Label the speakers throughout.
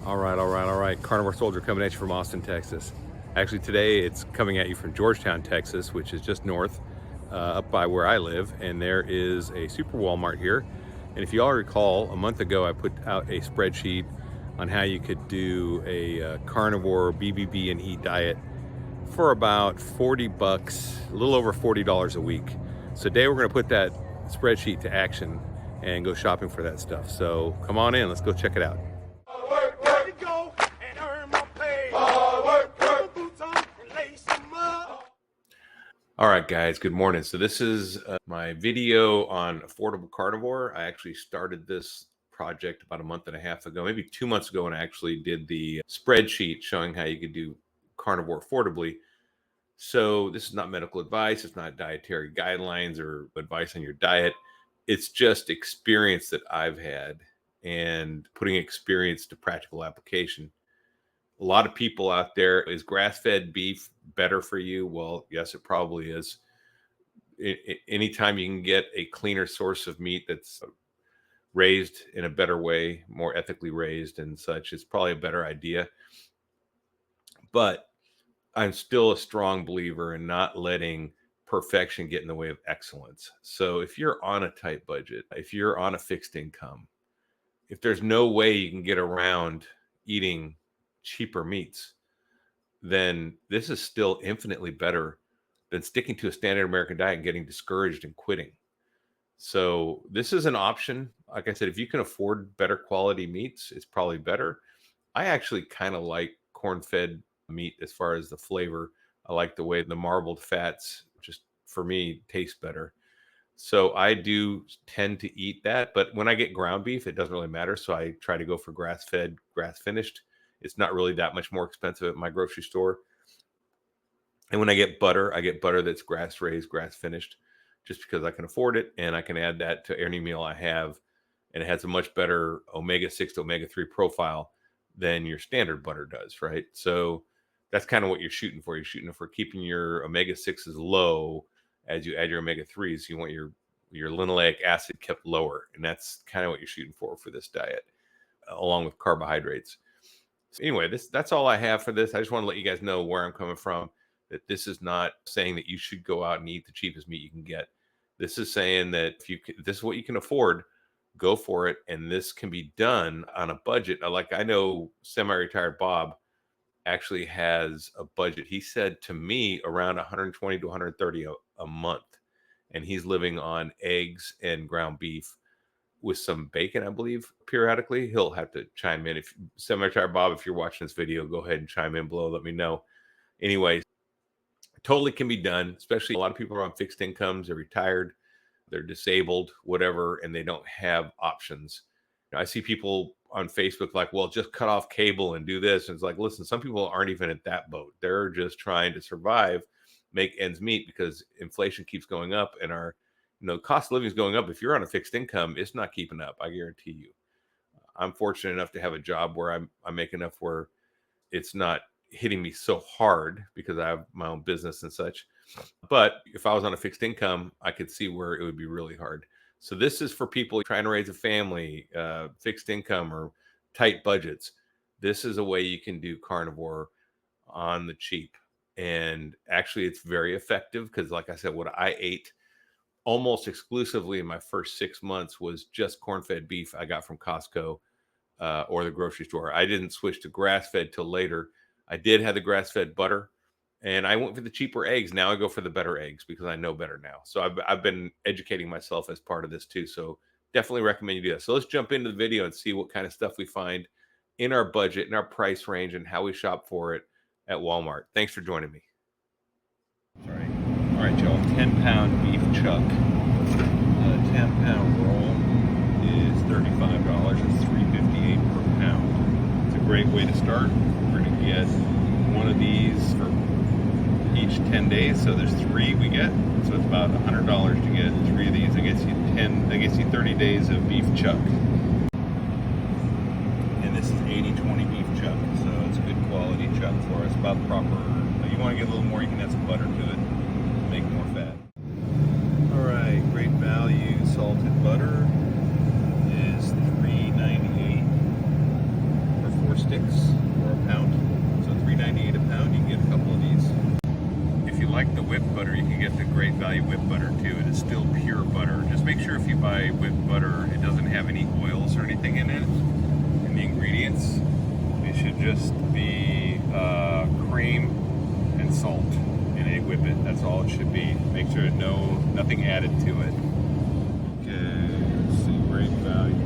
Speaker 1: All right. Carnivore Soldier coming at you from Austin, Texas. Actually, today it's coming at you from Georgetown, Texas, which is just north, up by where I live. And there is a super Walmart here. And if you all recall, a month ago I put out a spreadsheet on how you could do a carnivore BBB&E diet for about 40 bucks, a little over $40 a week. So today we're going to put that spreadsheet to action and go shopping for that stuff. So come on in, let's go check it out. All right, guys, good morning. So this is my video on affordable carnivore. I actually started this project about a month and a half ago, maybe 2 months ago, and I actually did the spreadsheet showing how you could do carnivore affordably. So this is not medical advice. It's not dietary guidelines or advice on your diet. It's just experience that I've had and putting experience to practical application. A lot of people out there, is grass-fed beef better for you? Well, yes, it probably is. Anytime you can get a cleaner source of meat that's raised in a better way, more ethically raised and such, it's probably a better idea. But I'm still a strong believer in not letting perfection get in the way of excellence. So if you're on a tight budget, if you're on a fixed income, if there's no way you can get around eating cheaper meats, then this is still infinitely better than sticking to a standard American diet and getting discouraged and quitting. So this is an option. Like I said, if you can afford better quality meats, it's probably better. I actually kind of like corn-fed meat as far as the flavor. I like the way the marbled fats, just for me, taste better. So I do tend to eat that. But when I get ground beef, it doesn't really matter. So I try to go for grass-fed, grass-finished. It's not really that much more expensive at my grocery store. And when I get butter that's grass-raised, grass-finished, just because I can afford it, and I can add that to any meal I have. And it has a much better omega-6 to omega-3 profile than your standard butter does, right? So that's kind of what you're shooting for. You're shooting for keeping your omega-6s low as you add your omega-3s. You want your linoleic acid kept lower, and that's kind of what you're shooting for this diet, along with carbohydrates. So anyway, that's all I have for this. I just want to let you guys know where I'm coming from, that this is not saying that you should go out and eat the cheapest meat you can get. This is saying that if this is what you can afford, go for it. And this can be done on a budget. Like, I know semi-retired Bob actually has a budget. He said to me around 120 to 130 a month. And he's living on eggs and ground beef with some bacon, I believe, periodically. He'll have to chime in. If semi-retired Bob, if you're watching this video, go ahead and chime in below. Let me know. Anyways, totally can be done, especially a lot of people are on fixed incomes. They're retired, they're disabled, whatever, and they don't have options. I see people on Facebook like, well, just cut off cable and do this. And it's like, listen, some people aren't even at that boat. They're just trying to survive, make ends meet, because inflation keeps going up and our cost of living is going up. If you're on a fixed income, it's not keeping up. I guarantee you. I'm fortunate enough to have a job where I make enough where it's not hitting me so hard because I have my own business and such. But if I was on a fixed income, I could see where it would be really hard. So this is for people trying to raise a family, fixed income or tight budgets. This is a way you can do carnivore on the cheap. And actually it's very effective because, like I said, what I ate almost exclusively in my first 6 months was just corn-fed beef I got from Costco or the grocery store. I didn't switch to grass-fed till later. I did have the grass-fed butter, and I went for the cheaper eggs. Now I go for the better eggs because I know better now. So I've been educating myself as part of this too. So definitely recommend you do that. So let's jump into the video and see what kind of stuff we find in our budget, in our price range, and how we shop for it at Walmart. Thanks for joining me. All right, y'all. 10-pound beef chuck. 10-pound roll is $35. It's $3.58 per pound. It's a great way to start. We're going to get one of these for each 10 days. So there's 3 we get. So it's about $100 to get 3 of these. That gets you 30 days of beef chuck. And this is 80/20 beef chuck. So it's a good quality chuck for us. About proper. You want to get a little more, you can add some butter to it. Make more fat. All right, great value salted butter is $3.98 for 4 sticks. sticks for a pound. So $3.98 a pound. You can get a couple of these. If you like the whipped butter, you can get the Great Value whipped butter too. It is still pure butter. Just make sure if you buy whipped butter, it doesn't have any oils or anything in it. In the ingredients, it should just be cream and salt, and they whip it. That's all it should be. Make sure nothing added to it. Okay, let's see, Great Value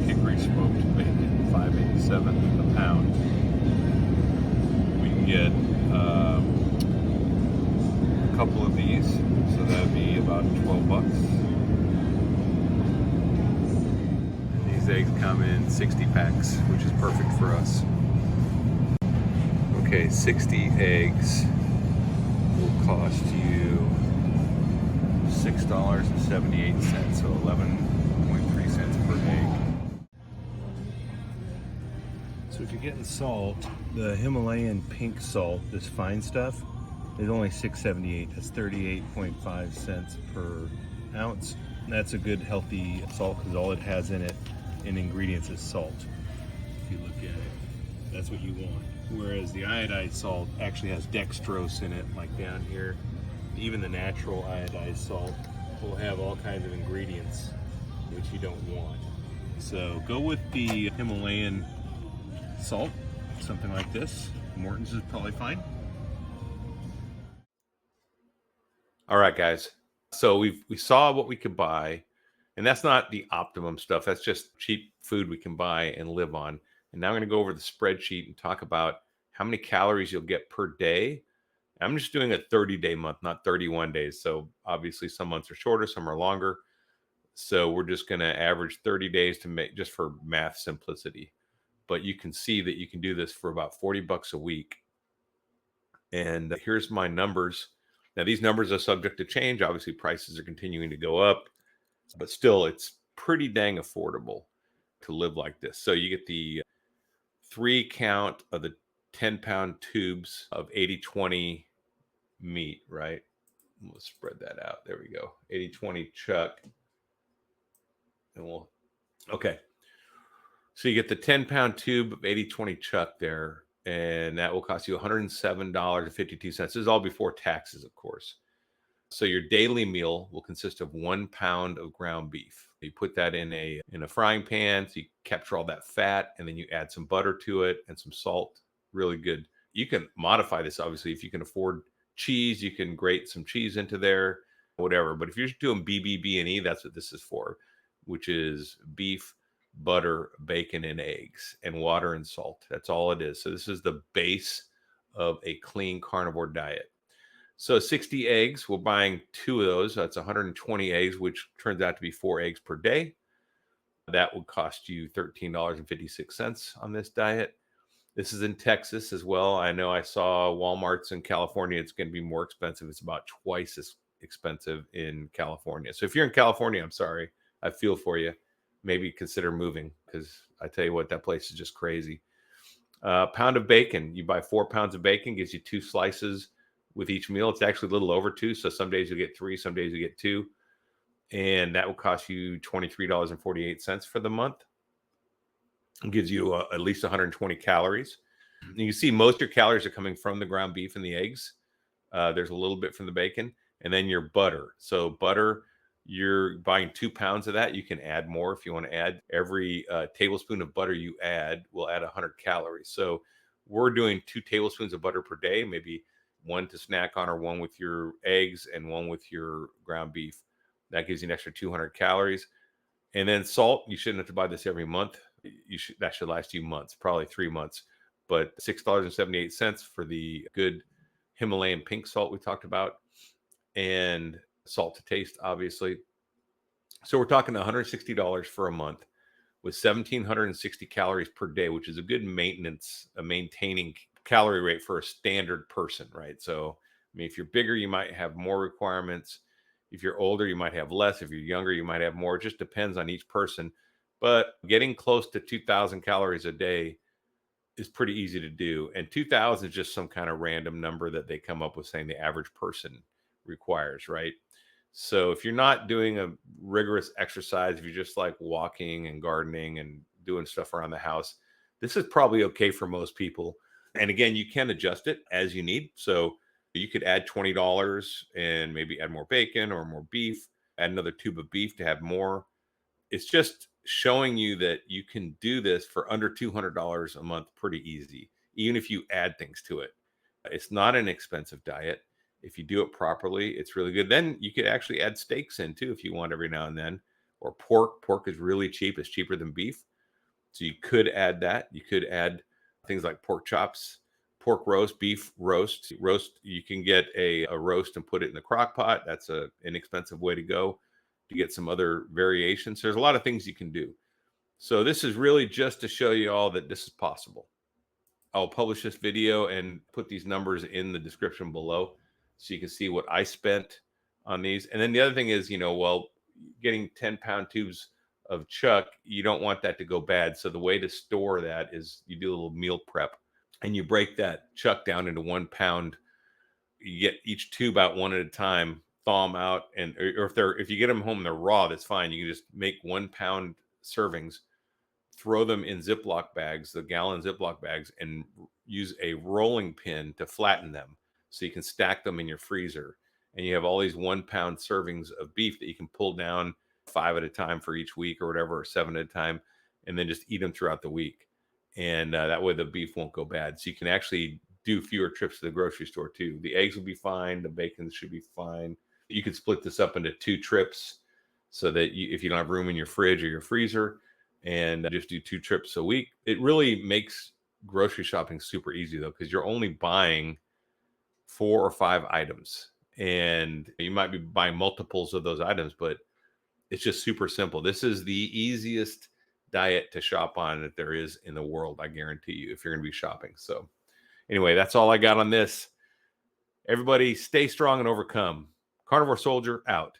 Speaker 1: hickory smoked bacon, $5.87 a pound. We can get a couple of these, so that'd be about 12 bucks. These eggs come in 60 packs, which is perfect for us. Okay, 60 eggs will cost you $6.78, so 11.3 cents per egg. So if you're getting salt, the Himalayan pink salt, this fine stuff, is only $6.78. That's 38.5 cents per ounce. That's a good healthy salt because all it has in it in ingredients is salt. If you look at it, that's what you want. Whereas the iodized salt actually has dextrose in it, like down here. Even the natural iodized salt will have all kinds of ingredients which you don't want. So go with the Himalayan salt, something like this. Morton's is probably fine. All right, guys. So we saw what we could buy, and that's not the optimum stuff. That's just cheap food we can buy and live on. And now I'm going to go over the spreadsheet and talk about how many calories you'll get per day. I'm just doing a 30-day month, not 31 days. So obviously some months are shorter, some are longer. So we're just going to average 30 days to make, just for math simplicity. But you can see that you can do this for about 40 bucks a week. And here's my numbers. Now, these numbers are subject to change. Obviously, prices are continuing to go up, but still, it's pretty dang affordable to live like this. So you get the 3 count of the 10-pound tubes of 80/20 meat, right? We'll spread that out. There we go. 80/20 chuck. And okay. So you get the 10-pound tube of 80/20 chuck there, and that will cost you $107.52. This is all before taxes, of course. So your daily meal will consist of 1 pound of ground beef. You put that in a frying pan, so you capture all that fat, and then you add some butter to it and some salt. Really good. You can modify this, obviously. If you can afford cheese, you can grate some cheese into there, whatever. But if you're just doing BBB&E, that's what this is for, which is beef, butter, bacon, and eggs, and water and salt. That's all it is. So this is the base of a clean carnivore diet. So 60 eggs, we're buying 2 of those. That's 120 eggs, which turns out to be 4 eggs per day. That would cost you $13.56 on this diet. This is in Texas as well. I know I saw Walmart's in California. It's going to be more expensive. It's about twice as expensive in California. So if you're in California, I'm sorry. I feel for you. Maybe consider moving, because I tell you what, that place is just crazy. Pound of bacon. You buy 4 pounds of bacon, gives you 2 slices with each meal. It's actually a little over 2. So some days you get 3, some days you get 2. And that will cost you $23.48 for the month. It gives you at least 120 calories. And you see most of your calories are coming from the ground beef and the eggs. There's a little bit from the bacon, and then your butter. So butter, you're buying 2 pounds of that. You can add more if you want to add. Every tablespoon of butter you add will add 100 calories. So we're doing 2 tablespoons of butter per day, maybe 1 to snack on, or 1 with your eggs and 1 with your ground beef. That gives you an extra 200 calories. And then salt, you shouldn't have to buy this every month. That should last you months, probably 3 months. But $6.78 for the good Himalayan pink salt we talked about, and salt to taste, obviously. So we're talking $160 for a month with 1,760 calories per day, which is a good maintaining calorie rate for a standard person, right? So, I mean, if you're bigger, you might have more requirements. If you're older, you might have less. If you're younger, you might have more. It just depends on each person. But getting close to 2,000 calories a day is pretty easy to do. And 2,000 is just some kind of random number that they come up with saying the average person requires, right? So if you're not doing a rigorous exercise, if you're just like walking and gardening and doing stuff around the house, This is probably okay for most people. And again, you can adjust it as you need. So you could add $20 and maybe add more bacon or more beef, add another tube of beef to have more. It's just showing you that you can do this for under $200 a month pretty easy, even if you add things to it. It's not an expensive diet. If you do it properly, it's really good. Then you could actually add steaks in too if you want every now and then, or pork. Pork is really cheap. It's cheaper than beef. So you could add that. You could add things like pork chops, pork roast, beef roast. Roast, you can get a roast and put it in the crock pot. That's an inexpensive way to go to get some other variations. There's a lot of things you can do. So this is really just to show you all that this is possible. I'll publish this video and put these numbers in the description below so you can see what I spent on these. And then the other thing is, well, getting 10-pound tubes of chuck, you don't want that to go bad. So the way to store that is you do a little meal prep and you break that chuck down into 1 pound. You get each tube out one at a time, thaw them out, and or if you get them home and they're raw, that's fine. You can just make 1 pound servings, throw them in Ziploc bags, the gallon Ziploc bags, and use a rolling pin to flatten them so you can stack them in your freezer. And you have all these 1 pound servings of beef that you can pull down 5 at a time for each week or whatever, or 7 at a time, and then just eat them throughout the week. And that way the beef won't go bad. So you can actually do fewer trips to the grocery store too. The eggs will be fine. The bacon should be fine. You could split this up into 2 trips so that if you don't have room in your fridge or your freezer, and just do 2 trips a week. It really makes grocery shopping super easy though, because you're only buying 4 or 5 items, and you might be buying multiples of those items, but it's just super simple. This is the easiest diet to shop on that there is in the world, I guarantee you, if you're going to be shopping. So anyway, that's all I got on this. Everybody stay strong and overcome. Carnivore Soldier out.